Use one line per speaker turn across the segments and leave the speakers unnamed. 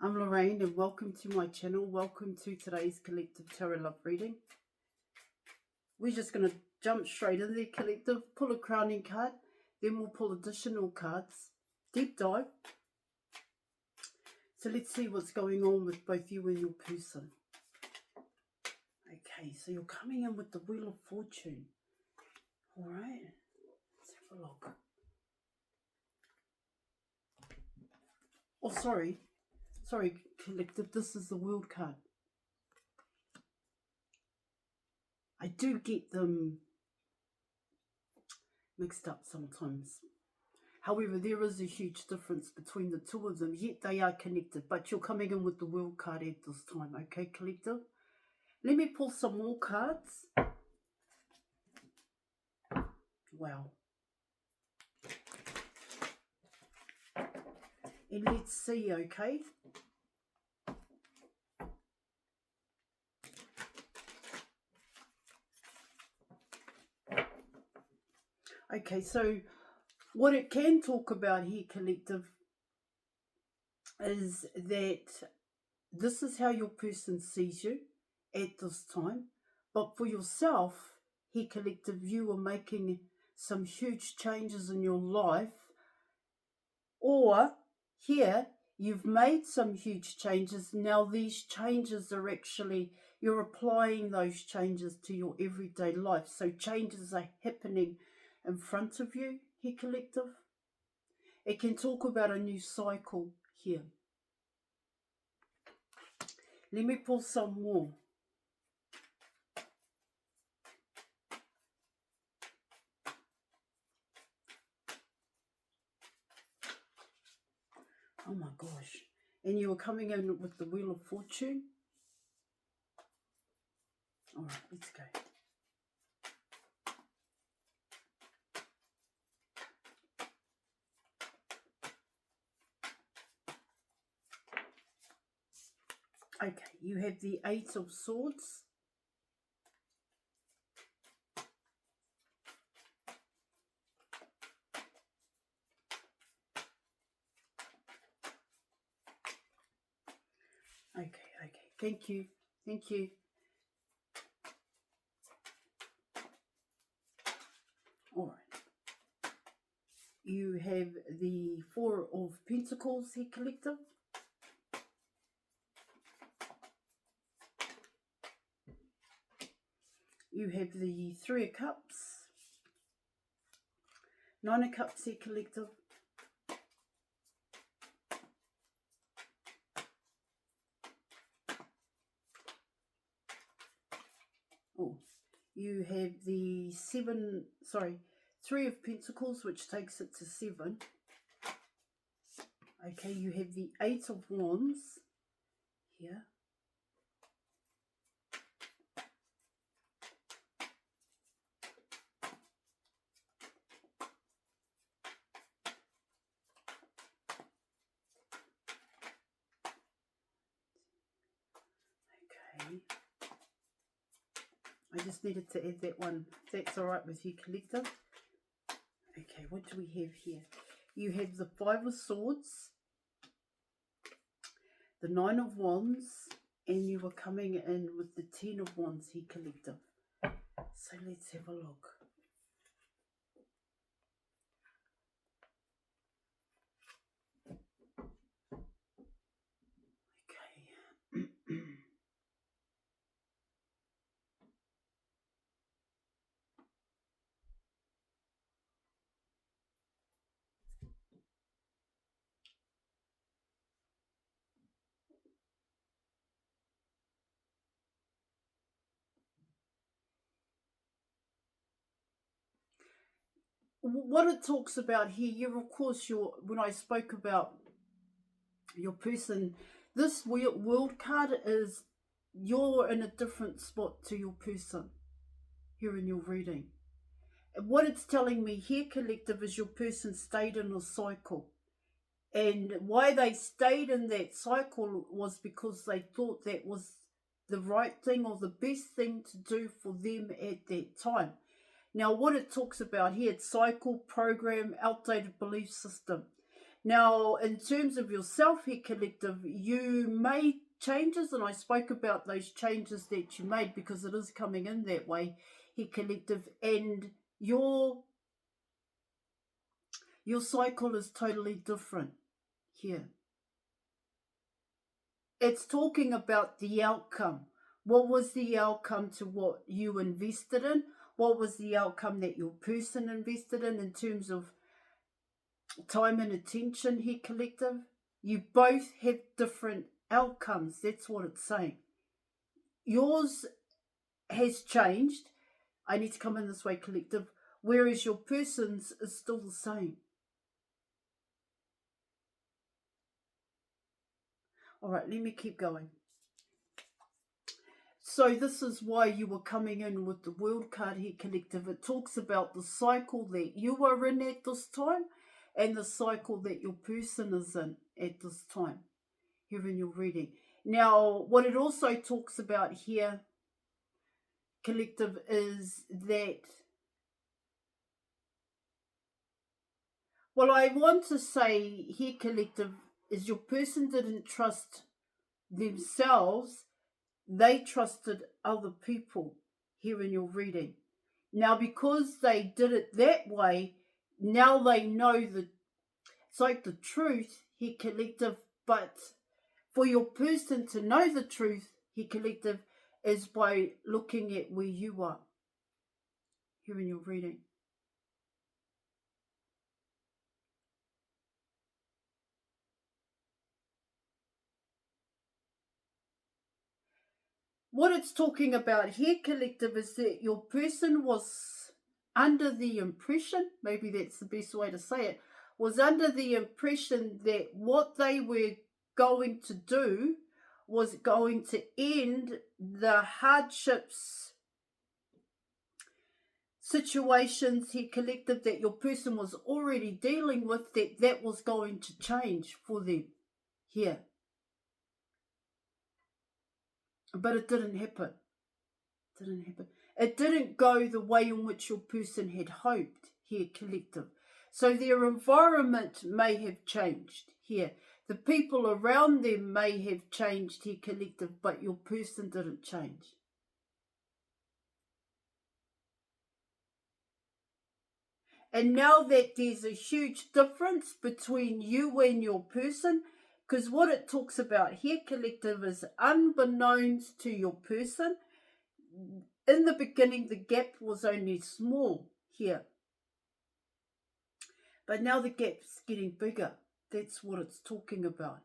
I'm Lorraine and welcome to my channel. Welcome to today's Collective Tarot Love reading. We're just going to jump straight in there, Collective. Pull a crowning card, then we'll pull additional cards. Deep dive. So let's see what's going on with both you and your person. Okay, so you're coming in with the Wheel of Fortune. Alright, let's have a look. Oh, sorry, Collective, this is the World card. I do get them mixed up sometimes. However, there is a huge difference between the two of them, yet they are connected. But you're coming in with the World card at this time, okay, Collective? Let me pull some more cards. Wow. And let's see, okay? Okay, so what it can talk about here, Collective, is that this is how your person sees you at this time. But for yourself, here, Collective, you are making some huge changes in your life. Or here, you've made some huge changes. Now these changes are actually, you're applying those changes to your everyday life. So changes are happening in front of you here, Collective. It can talk about a new cycle here. Let me pull some more. Oh my gosh. And you were coming in with the Wheel of Fortune. All right, let's go. Okay, you have the Eight of Swords. Okay. Thank you. All right. You have the Four of Pentacles here, Collective. You have the Three of Cups. Nine of Cups here, Collective. Oh, you have the Three of Pentacles, which takes it to 7. Okay, you have the Eight of Wands here. Okay. I just needed to add that one. That's all right with you, Collective. Okay, what do we have here? You have the Five of Swords, the Nine of Wands, and you were coming in with the Ten of Wands here, Collective. So let's have a look. Okay. What it talks about here, of course, when I spoke about your person, this world card is you're in a different spot to your person here in your reading. And what it's telling me here, Collective, is your person stayed in a cycle. And why they stayed in that cycle was because they thought that was the right thing or the best thing to do for them at that time. Now, what it talks about here, it's cycle, program, outdated belief system. Now, in terms of yourself here, collective, you made changes, and I spoke about those changes that you made because it is coming in that way here, collective, and your cycle is totally different here. It's talking about the outcome. What was the outcome to what you invested in? What was the outcome that your person invested in terms of time and attention here, collective? You both have different outcomes. That's what it's saying. Yours has changed. I need to come in this way, collective. Whereas your person's is still the same. All right, let me keep going. So this is why you were coming in with the World card here, collective. It talks about the cycle that you are in at this time and the cycle that your person is in at this time here in your reading. Now, what it also talks about here, collective, is that, what I want to say here, collective, is your person didn't trust themselves. They trusted other people here in your reading. Now, because they did it that way, now they know it's like the truth here, collective, but for your person to know the truth here, collective, is by looking at where you are here in your reading. What it's talking about here, collective, is that your person was under the impression, maybe that's the best way to say it, was under the impression that what they were going to do was going to end the hardships, situations here, collective, that your person was already dealing with, that was going to change for them here. But it didn't happen. It didn't go the way in which your person had hoped here, collective. So their environment may have changed here. The people around them may have changed here, collective, but your person didn't change. And now that there's a huge difference between you and your person, because what it talks about here, collective, is unbeknownst to your person, in the beginning the gap was only small here. But now the gap's getting bigger. That's what it's talking about.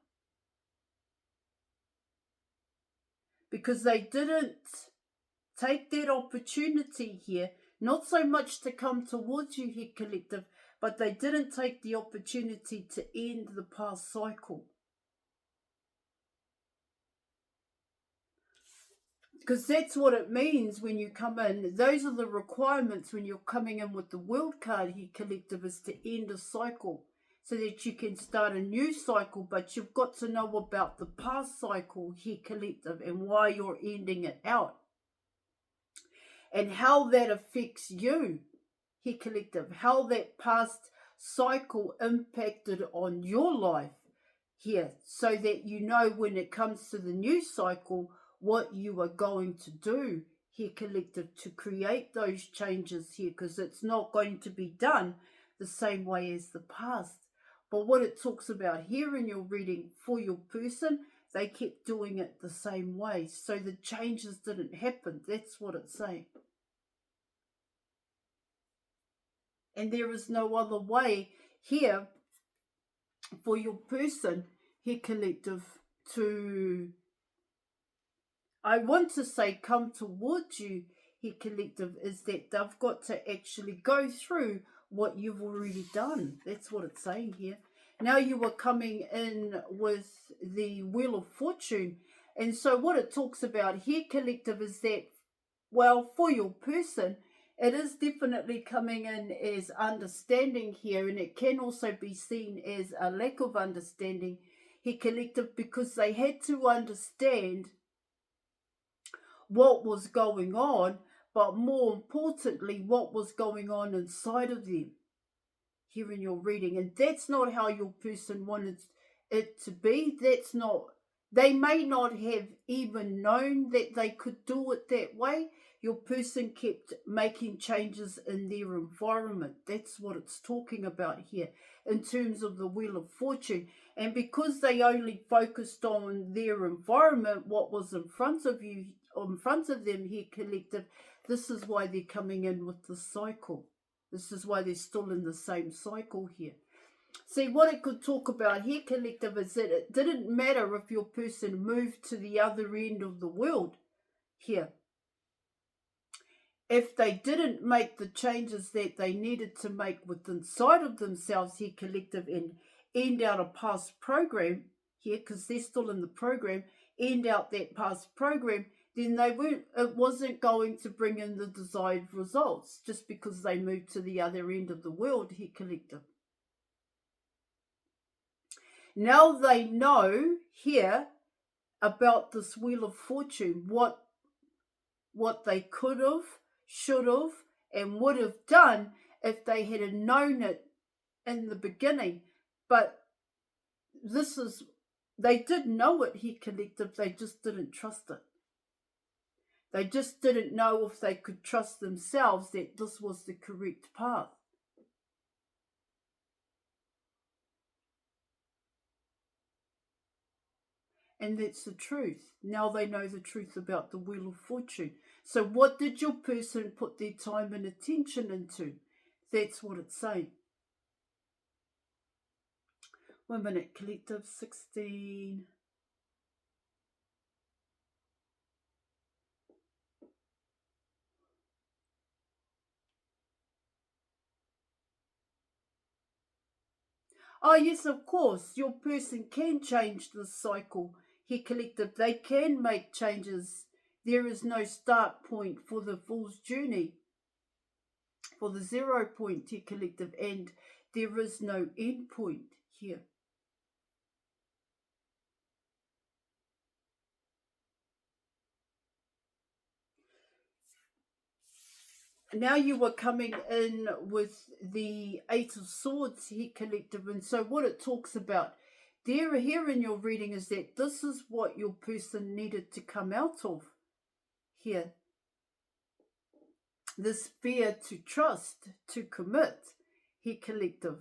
Because they didn't take that opportunity here, not so much to come towards you here, collective, but they didn't take the opportunity to end the past cycle. Because that's what it means when you come in. Those are the requirements when you're coming in with the World card here, collective, is to end a cycle so that you can start a new cycle. But you've got to know about the past cycle here, collective, and why you're ending it out. And how that affects you here, collective. How that past cycle impacted on your life here. So that you know when it comes to the new cycle what you are going to do here, collective, to create those changes here, because it's not going to be done the same way as the past. But what it talks about here in your reading for your person, they kept doing it the same way, so the changes didn't happen. That's what it's saying. And there is no other way here for your person here, collective, to, I want to say, come towards you here, collective, is that they've got to actually go through what you've already done. That's what it's saying here. Now you are coming in with the Wheel of Fortune. And so what it talks about here, collective, is that, well, for your person, it is definitely coming in as understanding here, and it can also be seen as a lack of understanding here, collective, because they had to understand what was going on, but more importantly, what was going on inside of them here in your reading. And that's not how your person wanted it to be. That's not, they may not have even known that they could do it that way. Your person kept making changes in their environment. That's what it's talking about here in terms of the Wheel of Fortune. And because they only focused on their environment, what was in front of you, in front of them here, collective, this is why they're coming in with the cycle. This is why they're still in the same cycle here. See, what it could talk about here, collective, is that it didn't matter if your person moved to the other end of the world here. If they didn't make the changes that they needed to make within inside of themselves here, collective, and end out a past program here, because they're still in the program, end out that past program, then it wasn't going to bring in the desired results just because they moved to the other end of the world here, collective. Now they know here about this Wheel of Fortune, what they could have, should have, and would have done if they had known it in the beginning. But they did know it here, collective, they just didn't trust it. They just didn't know if they could trust themselves that this was the correct path. And that's the truth. Now they know the truth about the Wheel of Fortune. So what did your person put their time and attention into? That's what it's saying. 1 minute, collective, 16. Oh, yes, of course. Your person can change the cycle here, collective. They can make changes. There is no start point for the fool's journey, for the 0 point here, collective, and there is no end point here. Now you were coming in with the 8 of Swords here, collective, and so what it talks about there here in your reading is that this is what your person needed to come out of here. This fear to trust, to commit here, collective,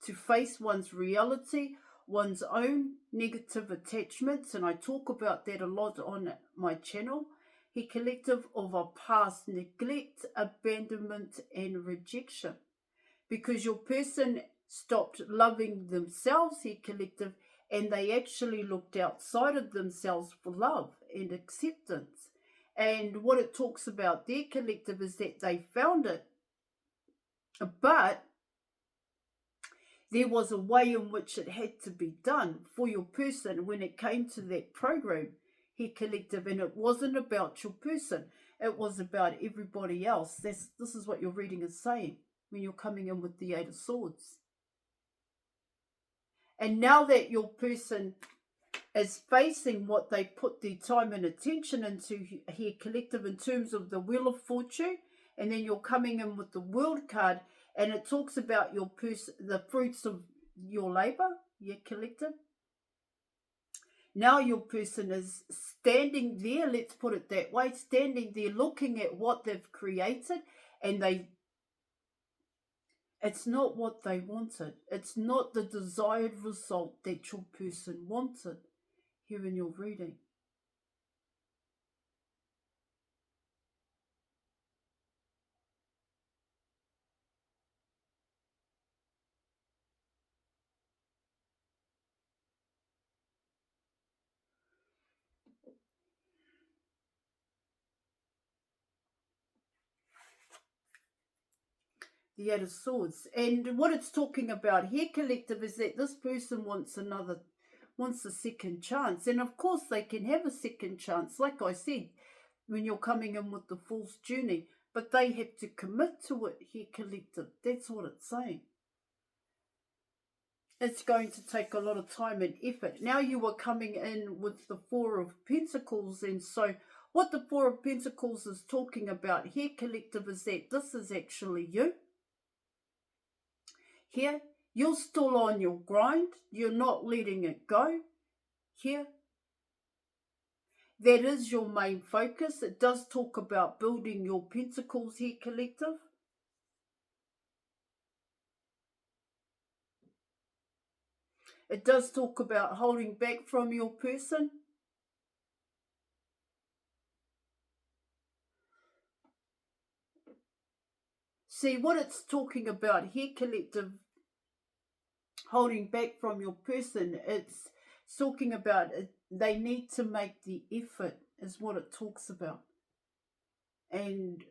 to face one's reality, one's own negative attachments, and I talk about that a lot on my channel. He collective of a past neglect, abandonment, and rejection. Because your person stopped loving themselves, he collective, and they actually looked outside of themselves for love and acceptance. And what it talks about their collective is that they found it, but there was a way in which it had to be done for your person when it came to that program here, collective, and it wasn't about your person, it was about everybody else. This is what your reading is saying when you're coming in with the 8 of Swords. And now that your person is facing what they put their time and attention into here, collective, in terms of the Wheel of Fortune, and then you're coming in with the World card, and it talks about your person, the fruits of your labor, yeah, collective. Now your person is standing there, let's put it that way, standing there looking at what they've created, and it's not what they wanted. It's not the desired result that your person wanted here in your reading. The 8 of Swords. And what it's talking about here, collective, is that this person wants a second chance. And of course they can have a second chance, like I said, when you're coming in with the Fool's Journey. But they have to commit to it here, collective. That's what it's saying. It's going to take a lot of time and effort. Now you are coming in with the 4 of Pentacles, and so what the 4 of Pentacles is talking about here, collective, is that this is actually you. Here, you're still on your grind. You're not letting it go. Here, that is your main focus. It does talk about building your pentacles here, collective. It does talk about holding back from your person. See, what it's talking about here, collective, holding back from your person, it's talking about they need to make the effort, is what it talks about. And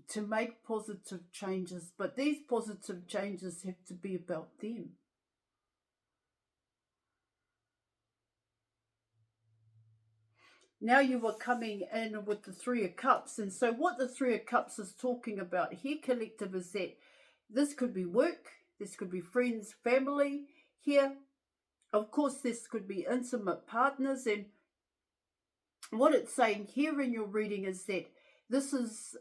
to make positive changes, but these positive changes have to be about them. Now you are coming in with the Three of Cups. And so what the Three of Cups is talking about here, collective, is that this could be work, this could be friends, family here. Of course, this could be intimate partners. And what it's saying here in your reading is that this is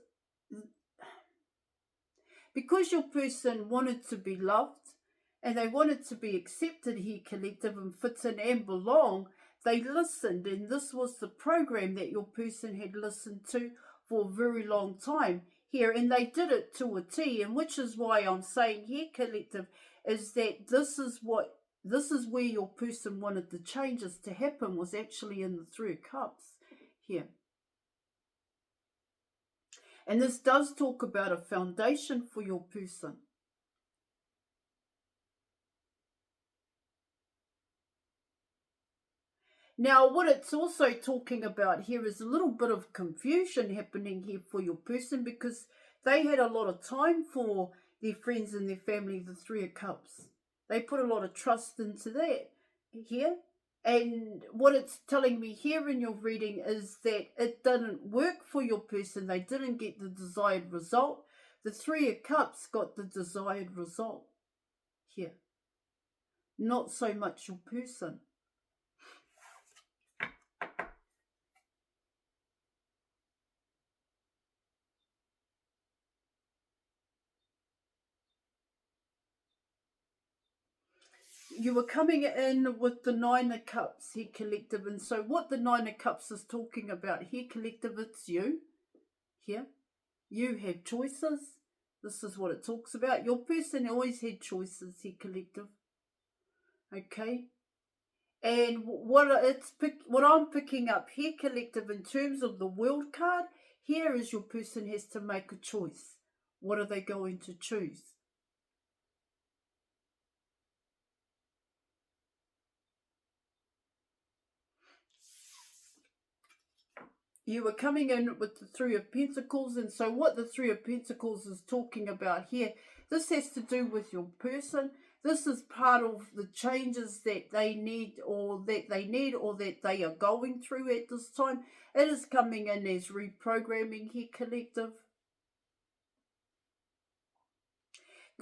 because your person wanted to be loved and they wanted to be accepted here, collective, and fit in and belong. They listened, and this was the program that your person had listened to for a very long time here, and they did it to a T, and which is why I'm saying here, collective, is that this is where your person wanted the changes to happen, was actually in the Three of Cups here. And this does talk about a foundation for your person. Now, what it's also talking about here is a little bit of confusion happening here for your person, because they had a lot of time for their friends and their family, the Three of Cups. They put a lot of trust into that here. And what it's telling me here in your reading is that it didn't work for your person. They didn't get the desired result. The Three of Cups got the desired result here. Not so much your person. You were coming in with the Nine of Cups here, collective. And so what the Nine of Cups is talking about here, collective, it's you here. You have choices. This is what it talks about. Your person always had choices here, collective. Okay. And what I'm picking up here, collective, in terms of the World card, here is your person has to make a choice. What are they going to choose? You were coming in with the Three of Pentacles, and so what the Three of Pentacles is talking about here, this has to do with your person. This is part of the changes that they need or that they are going through at this time. It is coming in as reprogramming here, collective.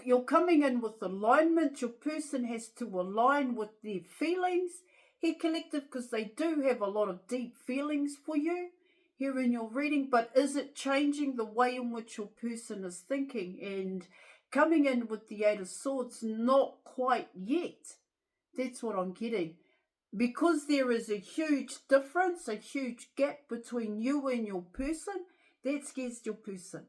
You're coming in with alignment. Your person has to align with their feelings here, collective, because they do have a lot of deep feelings for you here in your reading, but is it changing the way in which your person is thinking? And coming in with the Eight of Swords, not quite yet. That's what I'm getting. Because there is a huge difference, a huge gap between you and your person, that scares your person.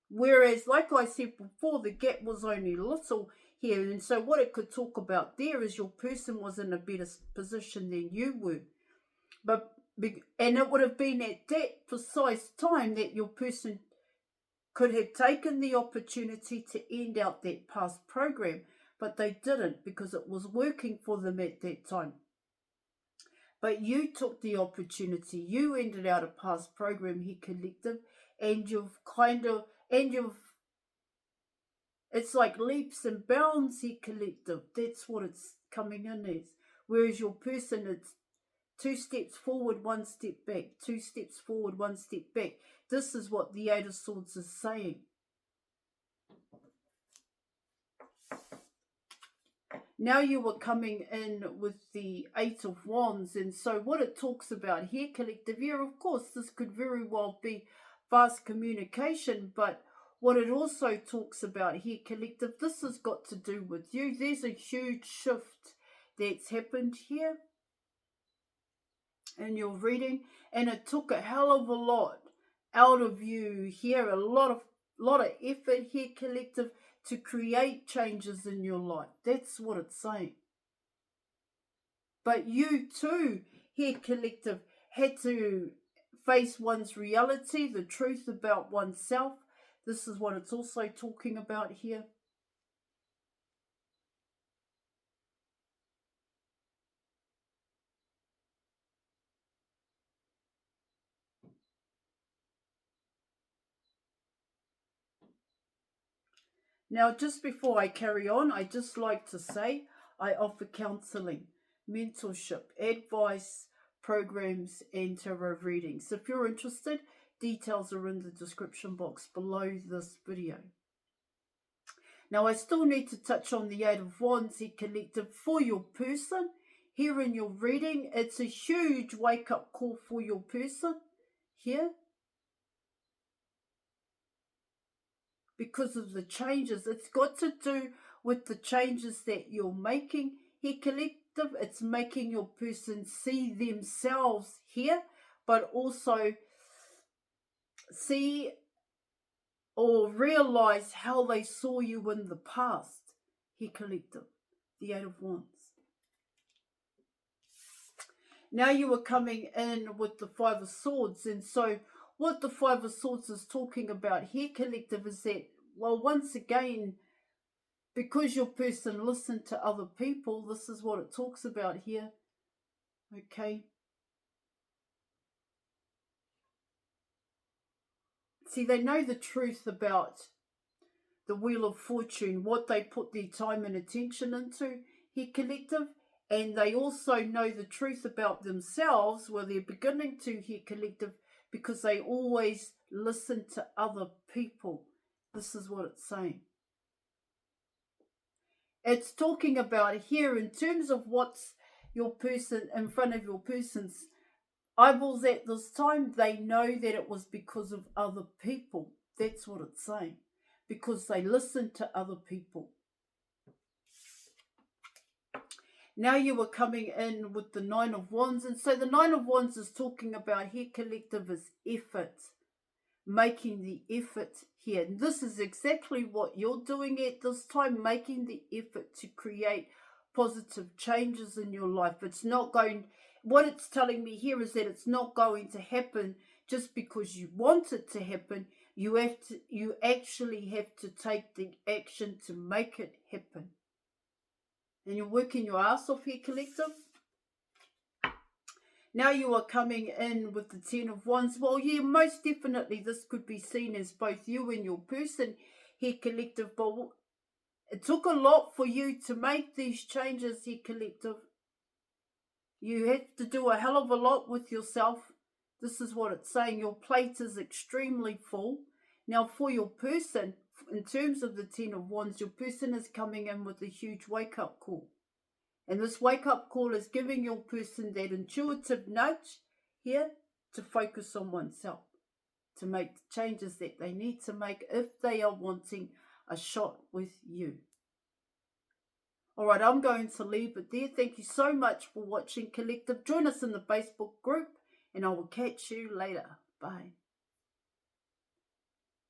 Whereas, like I said before, the gap was only little here. And so what it could talk about there is your person was in a better position than you were. And it would have been at that precise time that your person could have taken the opportunity to end out that past program, but they didn't because it was working for them at that time. But you took the opportunity, you ended out a past program here, collective, and it's like leaps and bounds here, collective. That's what it's coming in as. Whereas your person, it's 2 steps forward, 1 step back. 2 steps forward, 1 step back. This is what the Eight of Swords is saying. Now you are coming in with the Eight of Wands. And so what it talks about here, collective, here, of course, this could very well be fast communication. But what it also talks about here, collective, this has got to do with you. There's a huge shift that's happened here in your reading, and it took a hell of a lot out of you here, a lot of effort here, collective, to create changes in your life. That's what it's saying. But you too, here, collective, had to face one's reality, the truth about oneself. This is what it's also talking about here. Now, just before I carry on, I just like to say I offer counselling, mentorship, advice, programs, and tarot readings. If you're interested, details are in the description box below this video. Now, I still need to touch on the Eight of Wands here, collective, for your person. Here in your reading, it's a huge wake-up call for your person here, because of the changes. It's got to do with the changes that you're making here, collective. It's making your person see themselves here, but also see or realize how they saw you in the past here, collective. The Eight of Wands. Now you are coming in with the Five of Swords, and so what the Five of Swords is talking about here, collective, is that, well, once again, because your person listened to other people, this is what it talks about here. Okay. See, they know the truth about the Wheel of Fortune, what they put their time and attention into here, collective. And they also know the truth about themselves, well, they're beginning to here, collective, because they always listen to other people. This is what it's saying. It's talking about here in terms of what's your person in front of your person's eyeballs at this time. They know that it was because of other people. That's what it's saying. Because they listened to other people. Now you are coming in with the Nine of Wands. And so the Nine of Wands is talking about here, collective, is effort. Making the effort here. And this is exactly what you're doing at this time, making the effort to create positive changes in your life. It's not going, what it's telling me here is that it's not going to happen just because you want it to happen. You actually have to take the action to make it happen. And you're working your ass off here, collective. Now you are coming in with the Ten of Wands. Well, yeah, most definitely this could be seen as both you and your person here, collective. But it took a lot for you to make these changes here, collective. You had to do a hell of a lot with yourself. This is what it's saying. Your plate is extremely full. Now, for your person, in terms of the Ten of Wands, your person is coming in with a huge wake-up call. And this wake-up call is giving your person that intuitive nudge here to focus on oneself, to make the changes that they need to make if they are wanting a shot with you. All right, I'm going to leave it there. Thank you so much for watching, collective. Join us in the Facebook group, and I will catch you later. Bye.